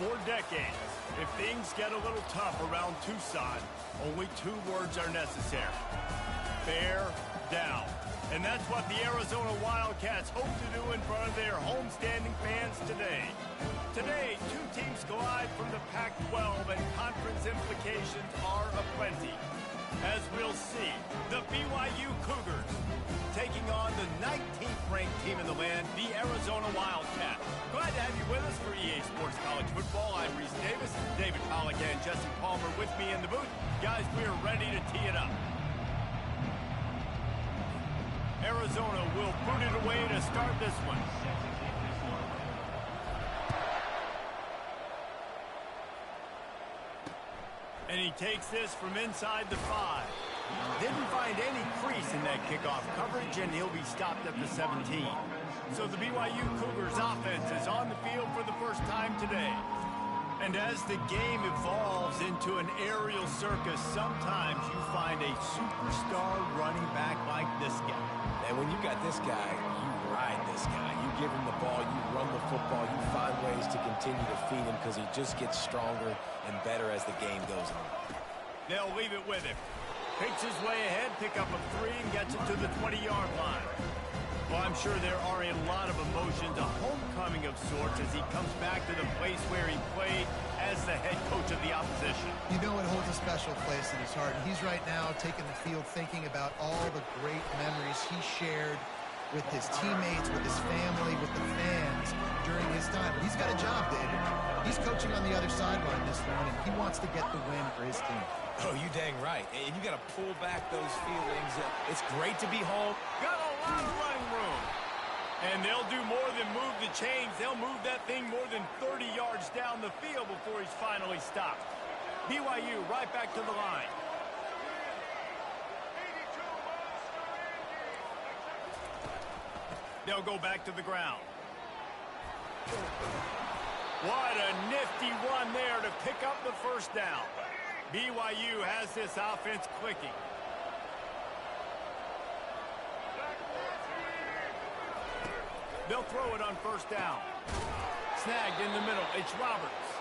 For decades, if things get a little tough around Tucson, only 2 words are necessary. Bear down. And that's what the Arizona Wildcats hope to do in front of their homestanding fans today. Today, 2 teams collide from the Pac-12, and conference implications are aplenty. As we'll see, the BYU Cougars taking on the 19th-ranked team in the land, the Arizona Wildcats. Glad to have you with us for EA Sports College Football. I'm Reese Davis, David Pollack and Jesse Palmer with me in the booth. Guys, we are ready to tee it up. Arizona will boot it away to start this one. And he takes this from inside the 5. Didn't find any crease in that kickoff coverage, and he'll be stopped at the 17. So the BYU Cougars offense is on the field for the first time today. And as the game evolves into an aerial circus, sometimes you find a superstar running back like this guy. And when you got this guy, you ride this guy. You give him the ball, you run the football, you find ways to continue to feed him because he just gets stronger and better as the game goes on. They'll leave it with him. Takes his way ahead, pick up a 3, and gets it to the 20-yard line. Well, I'm sure there are a lot of emotions, a homecoming of sorts, as he comes back to the place where he played as the head coach of the opposition. You know it holds a special place in his heart, and he's right now taking the field thinking about all the great memories he shared with his teammates, with his family, with the fans during his time. But he's got a job, David. He's coaching on the other sideline this one, and he wants to get the win for his team. Oh, you dang right. And you got to pull back those feelings. It's great to be home. Got a lot of running room. And they'll do more than move the chains. They'll move that thing more than 30 yards down the field before he's finally stopped. BYU right back to the line. They'll go back to the ground. What a nifty run there to pick up the first down. BYU has this offense clicking. They'll throw it on first down. Snagged in the middle. It's Roberts.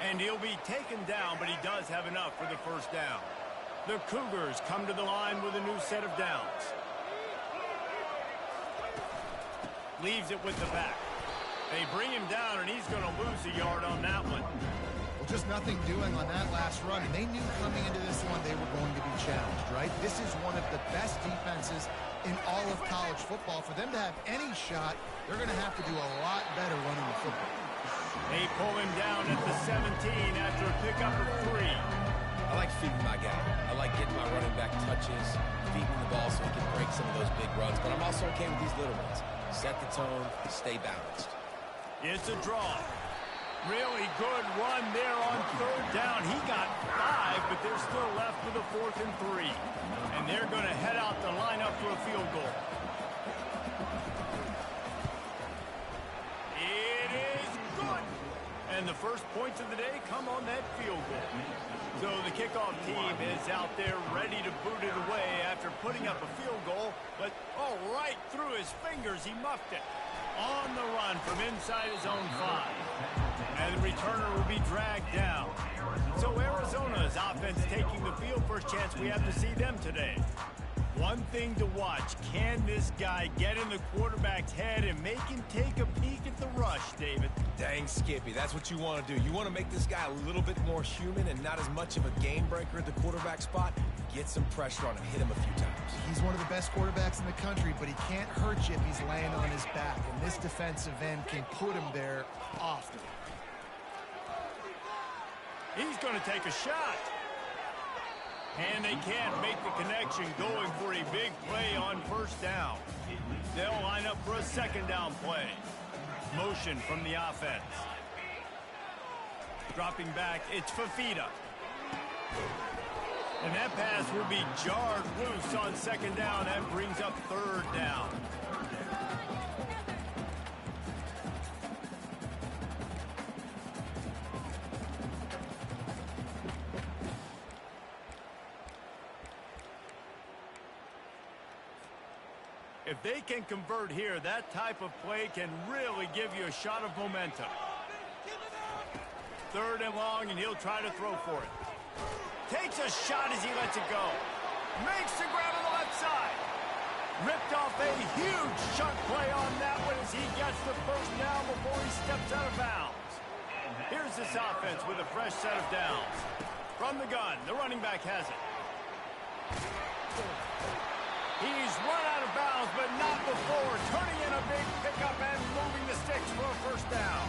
And he'll be taken down, but he does have enough for the first down. The Cougars come to the line with a new set of downs. Leaves it with the back. They bring him down, and he's going to lose a yard on that one. Well, just nothing doing on that last run, and they knew coming into this one they were going to be challenged, right? This is one of the best defenses in all of college football. For them to have any shot, they're going to have to do a lot better running the football. They pull him down at the 17 after a pickup of 3. I like feeding my guy. I like getting my running back touches, feeding the ball so he can break some of those big runs. But I'm also okay with these little ones. Set the tone, stay balanced. It's a draw. Really good run there on third down. He got 5, but they're still left with a 4th and 3. And they're going to head out the lineup for a field goal. It is good. And the first points of the day come on that field goal. So the kickoff team is out there ready to boot it away after putting up a field goal. But, oh, right through his fingers, he muffed it. On the run from inside his own 5. And the returner will be dragged down. So Arizona's offense taking the field. First chance we have to see them today. One thing to watch, can this guy get in the quarterback's head and make him take a peek at the rush, David? Dang, Skippy, that's what you want to do. You want to make this guy a little bit more human and not as much of a game breaker at the quarterback spot. Get some pressure on him, hit him a few times. He's one of the best quarterbacks in the country, but he can't hurt you if he's laying on his back. And this defensive end can put him there often. He's going to take a shot. And they can't make the connection, going for a big play on first down. They'll line up for a second down play. Motion from the offense. Dropping back, it's Fafita. And that pass will be jarred loose on second down. That brings up third down. If they can convert here, that type of play can really give you a shot of momentum. 3rd and long, and he'll try to throw for it. Takes a shot as he lets it go. Makes the grab on the left side. Ripped off a huge chunk play on that one as he gets the 1st down before he steps out of bounds. Here's this offense with a fresh set of downs. From the gun, the running back has it. He's run out of bounds, but not before turning in a big pickup and moving the sticks for a 1st down.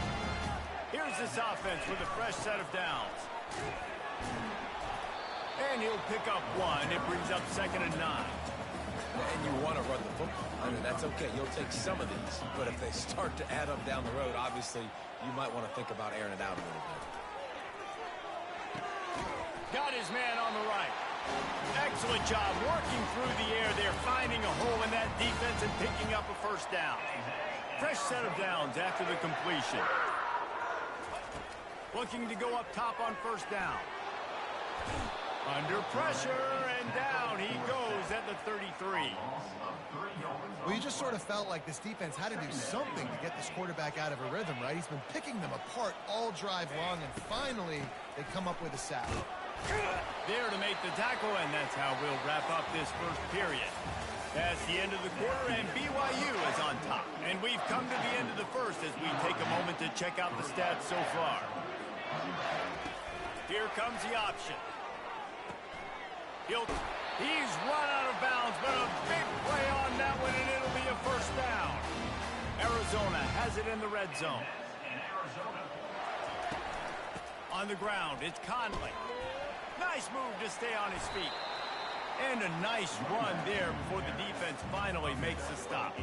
Here's this offense with a fresh set of downs. And he'll pick up 1. It brings up 2nd and 9. And you want to run the football. I mean, that's okay. You'll take some of these. But if they start to add up down the road, obviously, you might want to think about airing it out a little bit. Got his man on the right. Excellent job working through the air there, finding a hole in that defense and picking up a 1st down. Fresh set of downs after the completion. Looking to go up top on 1st down. Under pressure, and down he goes at the 33. Well, you just sort of felt like this defense had to do something to get this quarterback out of a rhythm, right? He's been picking them apart all drive long, and finally they come up with a sack. There to make the tackle, and that's how we'll wrap up this 1st period. That's the end of the quarter, and BYU is on top. And we've come to the end of the 1st as we take a moment to check out the stats so far. Here comes the option. He's run out of bounds, but a big play on that one, and it'll be a 1st down. Arizona has it in the red zone. On the ground, it's Conley. Nice move to stay on his feet. And a nice run there before the defense finally makes the stop.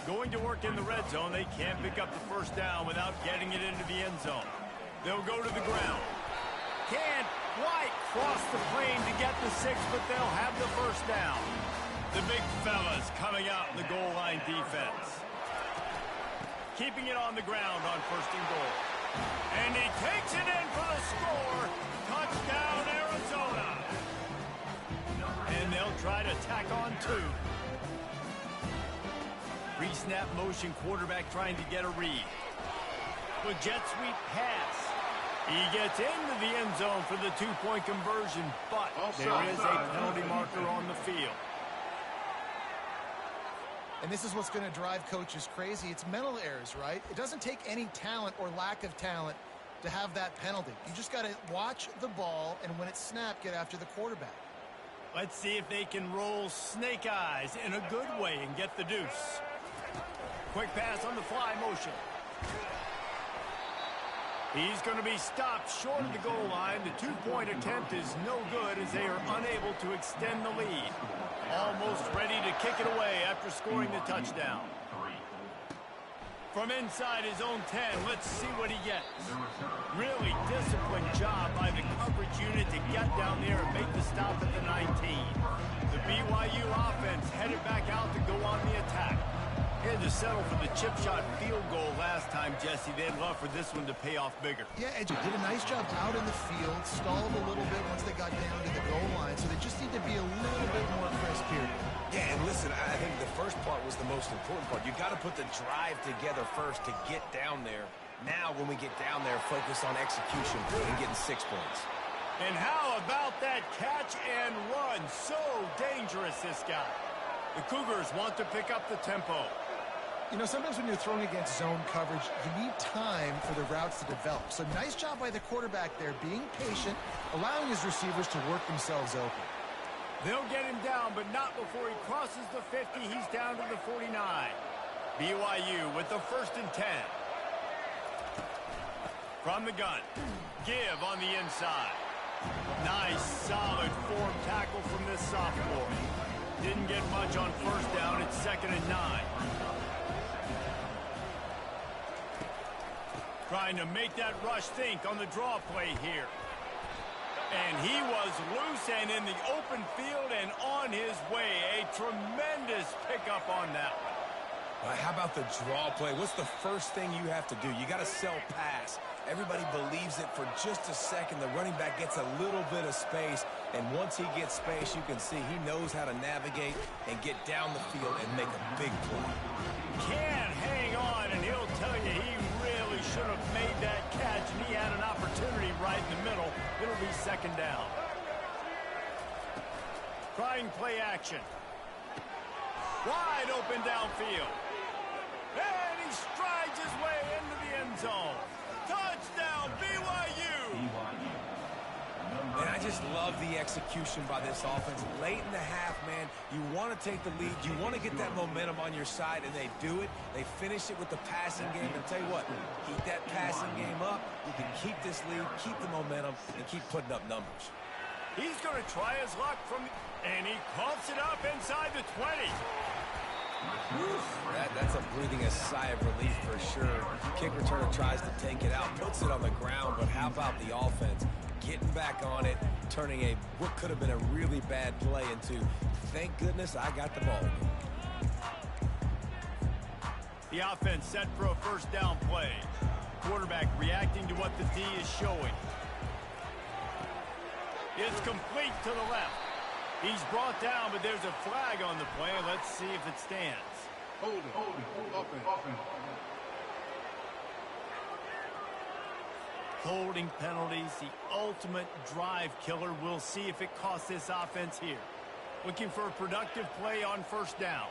Going to work in the red zone, they can't pick up the 1st down without getting it into the end zone. They'll go to the ground. Can't quite cross the plane to get the 6, but they'll have the 1st down. The big fellas coming out in the goal line defense. Keeping it on the ground on 1st and goal. And he takes it in for the score. Touchdown, Arizona. And they'll try to tack on 2. Pre-snap motion, quarterback trying to get a read. The jet sweep pass. He gets into the end zone for the 2-point conversion, but there is a penalty marker on the field. And this is what's going to drive coaches crazy. It's mental errors, right? It doesn't take any talent or lack of talent to have that penalty. You just got to watch the ball, and when it's snapped, get after the quarterback. Let's see if they can roll snake eyes in a good way and get the deuce. Quick pass on the fly motion. He's going to be stopped short of the goal line. The 2-point attempt is no good as they are unable to extend the lead. Almost ready to kick it away after scoring the touchdown. From inside his own 10, let's see what he gets. Really disciplined job by the coverage unit to get down there and make the stop at the 19. The BYU offense headed back out to go on the attack. Had to settle for the chip shot field goal last time, Jesse. They'd love for this one to pay off bigger. Yeah, Edge did a nice job out in the field, stalled a little bit once they got down to the goal line, so they just need to be a little bit more crisp here. Yeah, and listen, I think the first part was the most important part. You got to put the drive together first to get down there. Now, when we get down there, focus on execution and getting 6 points. And how about that catch and run? So dangerous, this guy. The Cougars want to pick up the tempo. You know, sometimes when you're throwing against zone coverage, you need time for the routes to develop. So nice job by the quarterback there, being patient, allowing his receivers to work themselves open. They'll get him down, but not before he crosses the 50. He's down to the 49. BYU with the 1st and 10. From the gun. Give on the inside. Nice, solid form tackle from this sophomore. Didn't get much on 1st down. It's 2nd and 9. Trying to make that rush think on the draw play here. And he was loose and in the open field and on his way. A tremendous pickup on that one. How about the draw play? What's the first thing you have to do? You got to sell pass. Everybody believes it for just a second. The running back gets a little bit of space, and once he gets space, you can see he knows how to navigate and get down the field and make a big play. Can't hang on, and he'll tell you he really should have made that catch, and he had an opportunity second down. Trying play action. Wide open downfield. And he strides his way into the end zone. Touchdown, BYU! And I just love the execution by this offense. Late in the half, man, you want to take the lead. You want to get that momentum on your side, and they do it. They finish it with the passing game. And tell you what, keep that passing game up. You can keep this lead, keep the momentum, and keep putting up numbers. He's going to try his luck and he coughs it up inside the 20. That's a breathing a sigh of relief for sure. Kick returner tries to take it out, puts it on the ground, but how about the offense? Getting back on it, turning what could have been a really bad play into, thank goodness I got the ball. The offense set for a first down play. Quarterback reacting to what the D is showing. It's complete to the left. He's brought down, but there's a flag on the play. Let's see if it stands. Holding, offense. Holding penalties, the ultimate drive killer. We'll see if it costs this offense here. Looking for a productive play on first down.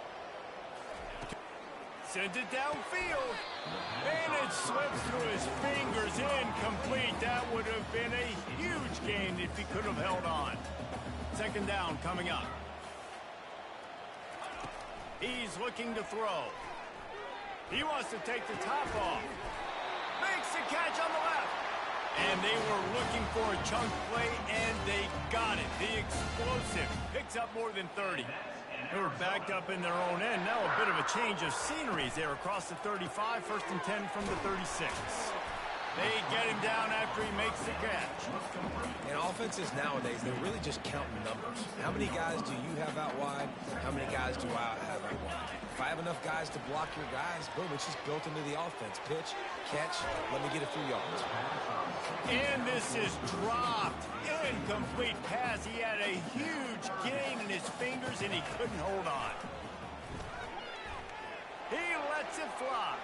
Sends it downfield. And it slips through his fingers. Incomplete. That would have been a huge gain if he could have held on. Second down coming up. He's looking to throw. He wants to take the top off. Makes the catch on the left. And they were looking for a chunk play, and they got it. The explosive picks up more than 30. They were backed up in their own end. Now a bit of a change of sceneries there across the 35. First and 10 from the 36. They get him down after he makes the catch. And offenses nowadays, they're really just counting numbers. How many guys do you have out wide? How many guys do I have out wide? If I have enough guys to block your guys, boom, it's just built into the offense. Pitch, catch, let me get a few yards. And this is dropped. Incomplete pass. He had a huge gain in his fingers, and he couldn't hold on. He lets it fly.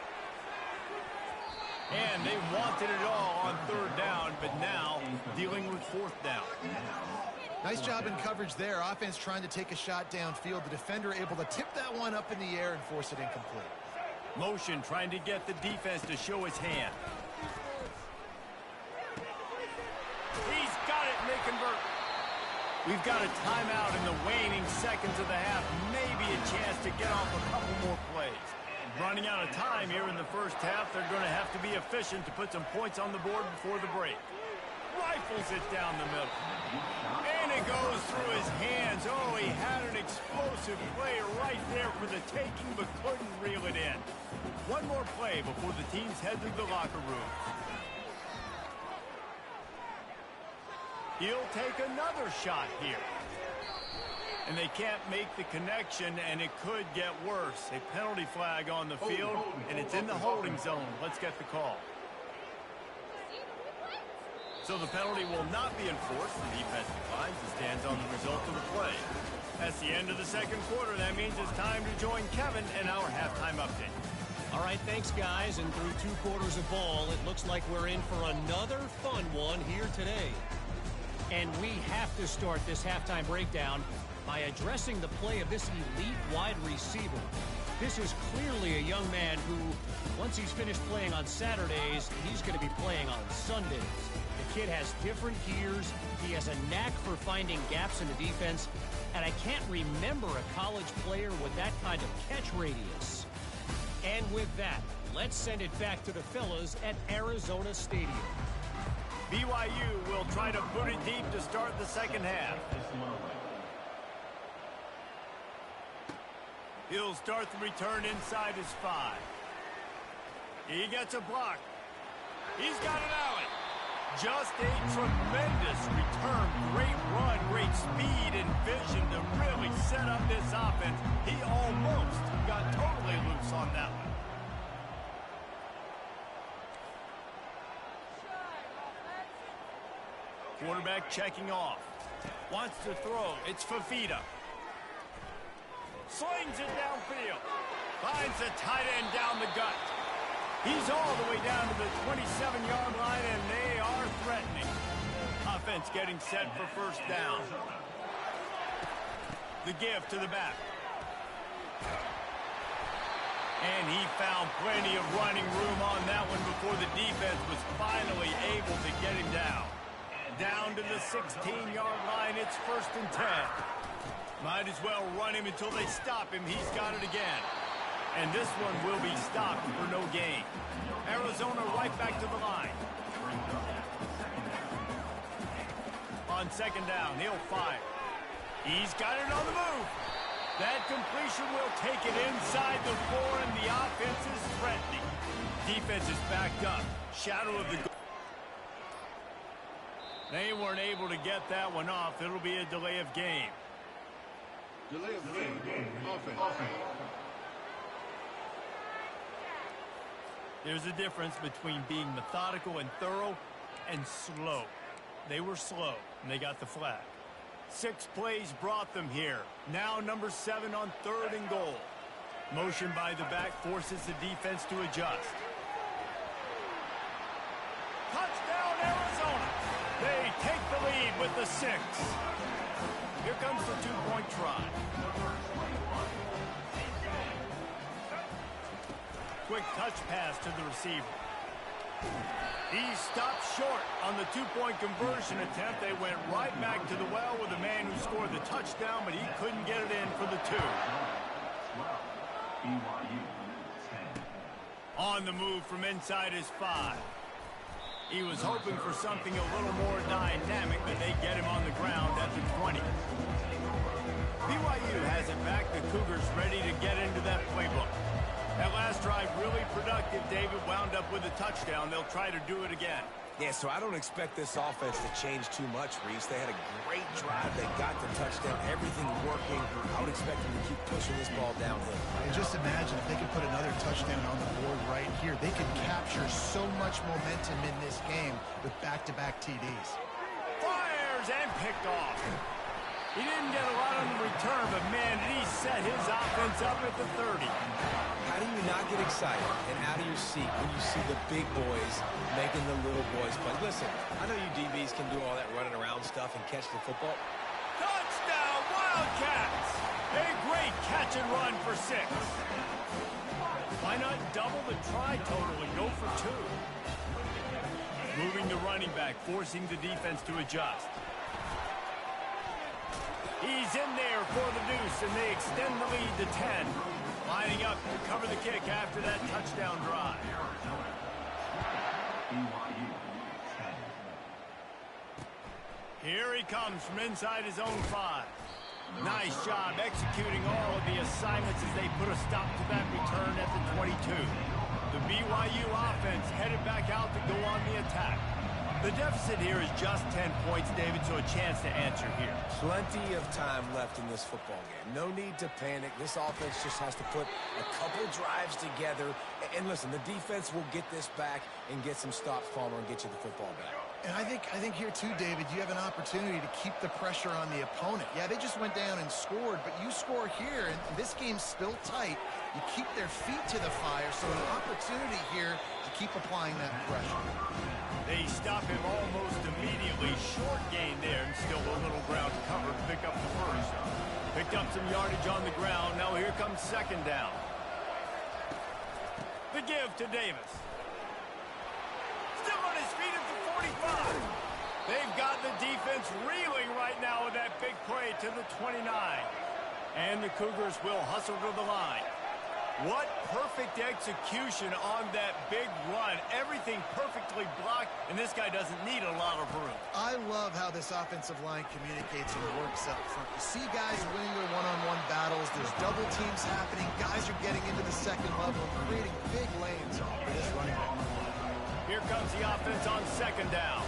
And they wanted it all on third down, but now dealing with fourth down. Nice job in coverage there. Offense trying to take a shot downfield. The defender able to tip that one up in the air and force it incomplete. Motion trying to get the defense to show his hand. He's got it, and they convert. We've got a timeout in the waning seconds of the half. Maybe a chance to get off a couple more plays. Running out of time here in the first half. They're going to have to be efficient to put some points on the board before the break. Rifles it down the middle. And it goes through his hands. Oh, he had an explosive play right there for the taking, but couldn't reel it in. One more play before the teams head to the locker room. He'll take another shot here. And they can't make the connection, and it could get worse. A penalty flag on the field, and it's in the holding zone. Let's get the call. So the penalty will not be enforced. The defense declines and stands on the result of the play. That's the end of the second quarter. That means it's time to join Kevin in our halftime update. All right, thanks, guys. And through 2 quarters of ball, it looks like we're in for another fun one here today. And we have to start this halftime breakdown by addressing the play of this elite wide receiver. This is clearly a young man who, once he's finished playing on Saturdays, he's going to be playing on Sundays. The kid has different gears. He has a knack for finding gaps in the defense. And I can't remember a college player with that kind of catch radius. And with that, let's send it back to the fellas at Arizona Stadium. BYU will try to put it deep to start the second half. He'll start the return inside his 5. He gets a block. He's got an alley. Just a tremendous return. Great run, great speed and vision to really set up this offense. He almost got totally loose on that one. Quarterback checking off. Wants to throw. It's Fafita. Slings it downfield. Finds a tight end down the gut. He's all the way down to the 27-yard line, and they are threatening. A defense getting set for first down. The give to the back. And he found plenty of running room on that one before the defense was finally able to get him down. Down to the 16-yard line, it's 1st and 10. Might as well run him until they stop him. He's got it again. And this one will be stopped for no gain. Arizona right back to the line. On 2nd down, he'll fire. He's got it on the move. That completion will take it inside the 4, and the offense is threatening. Defense is backed up. Shadow of the goal. They weren't able to get that one off. It'll be a delay of game. Delay of game. Offense. There's a difference between being methodical and thorough and slow. They were slow, and they got the flag. 6 plays brought them here. Now number 7 on 3rd and goal. Motion by the back forces the defense to adjust. Touchdown, Arizona! They take the lead with the 6. Here comes the 2-point try. Quick touch pass to the receiver. He stopped short on the 2-point conversion attempt. They went right back to the well with the man who scored the touchdown, but he couldn't get it in for the 2. On the move from inside his 5. He was hoping for something a little more dynamic, but they get him on the ground at the 20. BYU has it back. The Cougars ready to get into that playbook. That last drive really productive. David wound up with a touchdown. They'll try to do it again. Yeah, so I don't expect this offense to change too much, Reese. They had a great drive. They got the touchdown. Everything working. I would expect them to keep pushing this ball downhill. And just imagine if they could put another touchdown on the board right here. They could capture so much momentum in this game with back-to-back TDs. Fires and picked off. He didn't get a lot on the return, but man, he set his offense up at the 30. How do you not get excited and out of your seat when you see the big boys making the little boys play? Listen, I know you DBs can do all that running around stuff and catch the football. Touchdown, Wildcats! A great catch and run for 6. Why not double the try total and go for 2? Moving the running back, forcing the defense to adjust. He's in there for the deuce, and they extend the lead to 10. Lining up to cover the kick after that touchdown drive. Here he comes from inside his own 5. Nice job executing all of the assignments as they put a stop to that return at the 22. The BYU offense headed back out to go on the attack. The deficit here is just 10 points, David, so a chance to answer here. Plenty of time left in this football game. No need to panic. This offense just has to put a couple drives together. And listen, the defense will get this back and get some stops, Palmer, and get you the football back. And I think here too, David, you have an opportunity to keep the pressure on the opponent. Yeah, they just went down and scored, but you score here, and this game's still tight. You keep their feet to the fire, so an opportunity here to keep applying that pressure. They stop him almost immediately. Short gain there, and still a little ground covered to pick up the 1st. Picked up some yardage on the ground. Now here comes 2nd down. The give to Davis. Still on his feet at the 45. They've got the defense reeling right now with that big play to the 29. And the Cougars will hustle to the line. What perfect execution on that big run. Everything perfectly blocked, and this guy doesn't need a lot of room. I love how this offensive line communicates and works up front. You see guys winning their one-on-one battles. There's double teams happening. Guys are getting into the 2nd level and creating big lanes for this running back. Here comes the offense on 2nd down.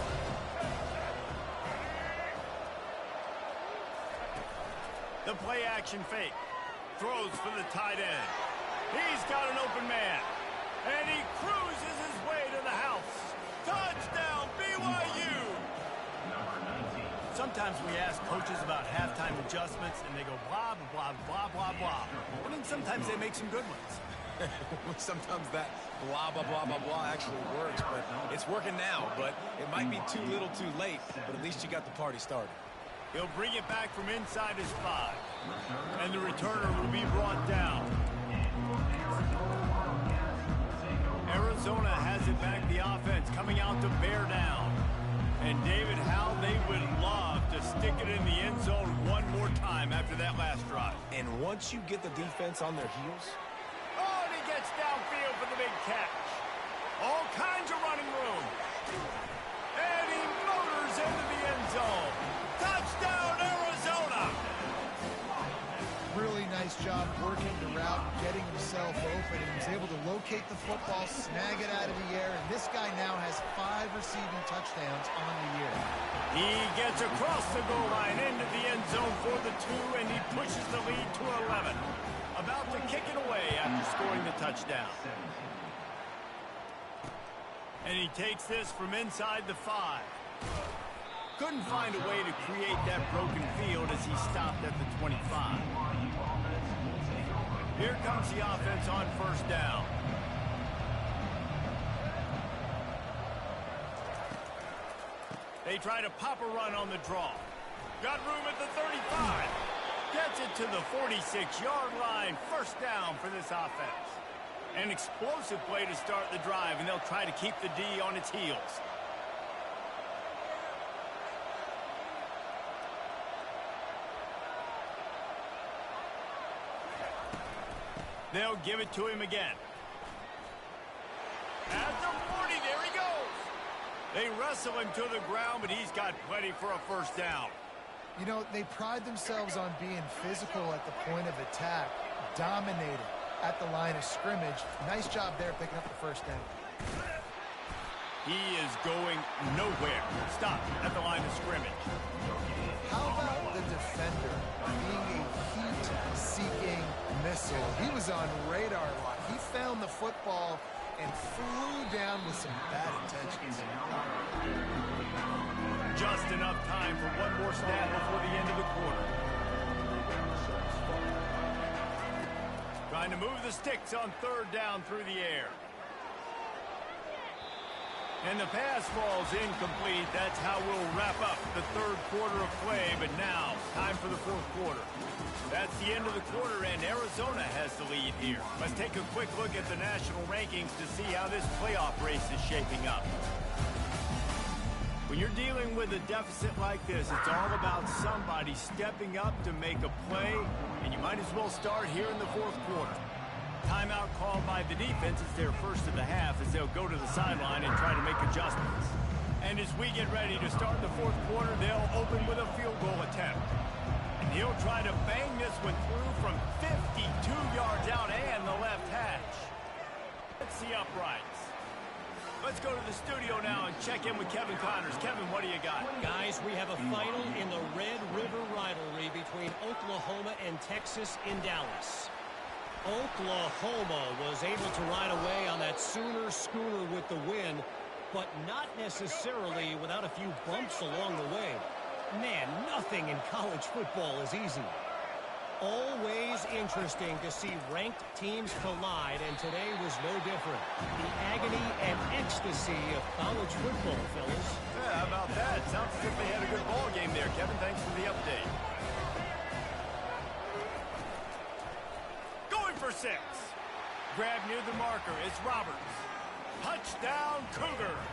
The play action fake. Throws for the tight end. He's got an open man. And he cruises his way to the house. Touchdown, BYU! Sometimes we ask coaches about halftime adjustments, and they go blah, blah, blah, blah, blah, blah. I mean, sometimes they make some good ones. Sometimes that blah, blah, blah, blah, blah actually works, but it's working now. But it might be too little too late, but at least you got the party started. He'll bring it back from inside his 5. And the returner will be brought down. Arizona has it back, the offense coming out to bear down. And David, how they would love to stick it in the end zone one more time after that last drive. And once you get the defense on their heels... Oh, and he gets downfield for the big catch. All kinds of running room. And he motors into the end zone. Touchdown, Arizona! Really nice job working the route, getting himself open, and he was able to locate the football, snag it out of the air, and this guy now has 5 receiving touchdowns on the year. He gets across the goal line into the end zone for the 2, and he pushes the lead to 11. About to kick it away after scoring the touchdown. And he takes this from inside the 5. Couldn't find a way to create that broken field as he stopped at the 25. Here comes the offense on first down. They try to pop a run on the draw. Got room at the 35. Gets it to the 46-yard line. First down for this offense. An explosive play to start the drive, and they'll try to keep the D on its heels. They'll give it to him again. At the 40, there he goes. They wrestle him to the ground, but he's got plenty for a first down. You know, they pride themselves on being physical at the point of attack, dominating at the line of scrimmage. Nice job there picking up the first down. He is going nowhere. Stop at the line of scrimmage. How about the defender being a heat-seeking missile? He was on radar lock. He found the football and flew down with some bad intentions. Just enough time for one more snap before the end of the quarter. Trying to move the sticks on third down through the air. And the pass falls incomplete. That's how we'll wrap up the third quarter of play. But now, time for the fourth quarter. That's the end of the quarter, and Arizona has the lead here. Let's take a quick look at the national rankings to see how this playoff race is shaping up. When you're dealing with a deficit like this, it's all about somebody stepping up to make a play, and you might as well start here in the fourth quarter. Timeout called by the defense is their first of the half as they'll go to the sideline and try to make adjustments. And as we get ready to start the fourth quarter, they'll open with a field goal attempt. And he'll try to bang this one through from 52 yards out and the left hash. Let's see uprights. Let's go to the studio now and check in with Kevin Connors. Kevin, what do you got? Guys, we have a final in the Red River rivalry between Oklahoma and Texas in Dallas. Oklahoma was able to ride away on that Sooner schooner with the win, but not necessarily without a few bumps along the way. Man, nothing in college football is easy. Always interesting to see ranked teams collide, and today was no different. The agony and ecstasy of college football, fellas. Yeah, how about that? Sounds as if they had a good ball game there, Kevin. Thanks for the update. Going for 6. Grab near the marker. It's Roberts. Touchdown, Cougars.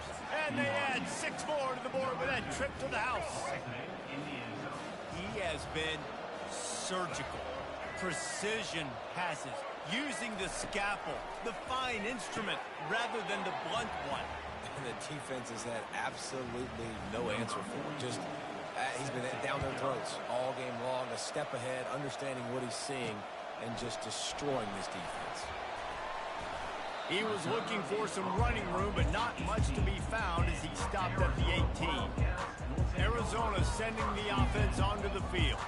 And they add 6 more to the board with that trip to the house. He has been surgical, precision passes, using the scalpel, the fine instrument, rather than the blunt one. And the defense has had absolutely no answer for him. Just, he's been down their throats all game long, a step ahead, understanding what he's seeing, and just destroying this defense. He was looking for some running room, but not much to be found as he stopped at the 18. Arizona sending the offense onto the field.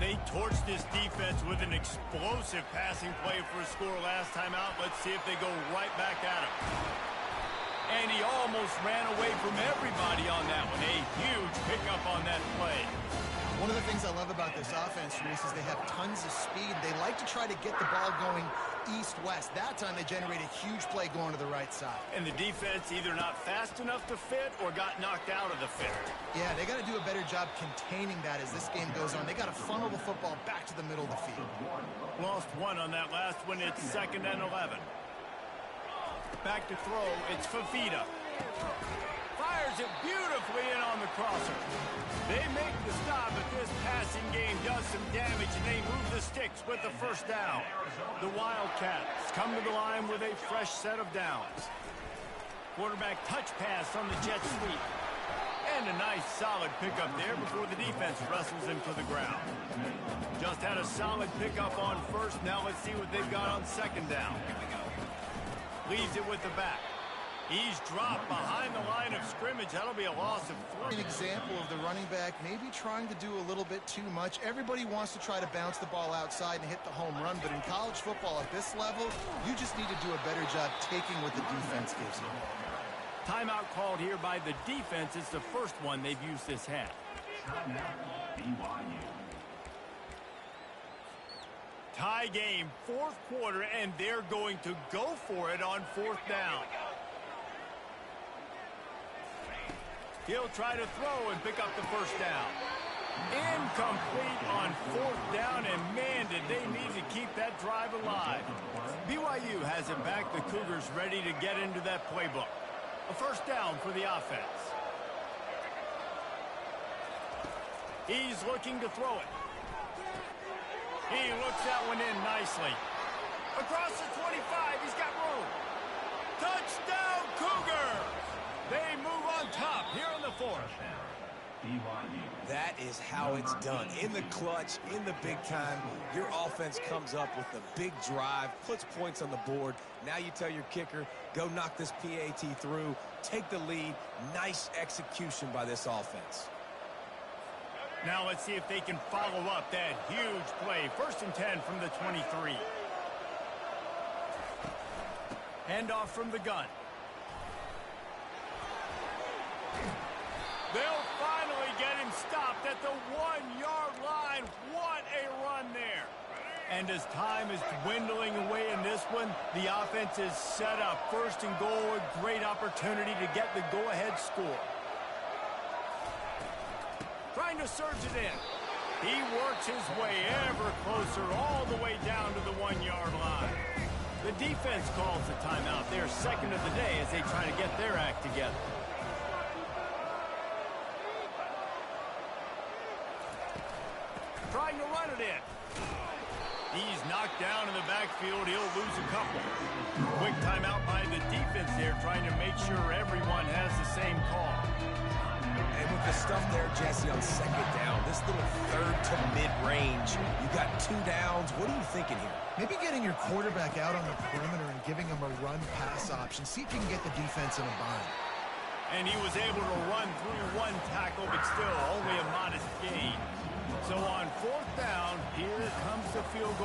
They torched this defense with an explosive passing play for a score last time out. Let's see if they go right back at him. And he almost ran away from everybody on that one. A huge pickup on that play. One of the things I love about this offense, Reese, is they have tons of speed. They like to try to get the ball going east-west. That time they generate a huge play going to the right side. And the defense either not fast enough to fit or got knocked out of the fit. Yeah, they got to do a better job containing that as this game goes on. They got to funnel the football back to the middle of the field. Lost one on that last one. It's 2nd and 11. Back to throw. It's Fafita. Fires it beautifully in on the crosser. They make the stop, but this passing game does some damage, and they move the sticks with the first down. The Wildcats come to the line with a fresh set of downs. Quarterback touch pass on the jet sweep. And a nice solid pickup there before the defense wrestles him to the ground. Just had a solid pickup on first. Now let's see what they've got on 2nd down. Leaves it with the back. He's dropped behind the line of scrimmage. That'll be a loss of 3. An example of the running back maybe trying to do a little bit too much. Everybody wants to try to bounce the ball outside and hit the home run, but in college football at this level, you just need to do a better job taking what the defense gives you. Timeout called here by the defense. It's the first one they've used this half. Tie game, 4th quarter, and they're going to go for it on 4th down. He'll try to throw and pick up the first down. Incomplete on 4th down, and man, did they need to keep that drive alive. BYU has it back. The Cougars ready to get into that playbook. A first down for the offense. He's looking to throw it. He looks that one in nicely. Across the 25, he's got room. Touchdown, Cougars! They move on top here in the 4th. That is how it's done. In the clutch, in the big time, your offense comes up with a big drive, puts points on the board. Now you tell your kicker, go knock this PAT through, take the lead. Nice execution by this offense. Now let's see if they can follow up that huge play. 1st and 10 from the 23. Handoff from the gun. They'll finally get him stopped at the 1-yard line. What a run there. And as time is dwindling away in this one, the offense is set up. 1st and goal, a great opportunity to get the go-ahead score. Trying to surge it in. He works his way ever closer all the way down to the 1-yard line. The defense calls the timeout. They're 2nd of the day as they try to get their act together. Trying to run it in. He's knocked down in the backfield. He'll lose a couple. Quick timeout by the defense there, trying to make sure everyone has the same call. And with the stuff there, Jesse, on 2nd down, this little 3rd to mid-range, you got 2 downs. What are you thinking here? Maybe getting your quarterback out on the perimeter and giving him a run-pass option. See if you can get the defense in a bind. And he was able to run through 1 tackle, but still only a modest gain. So on 4th down, here comes the field goal.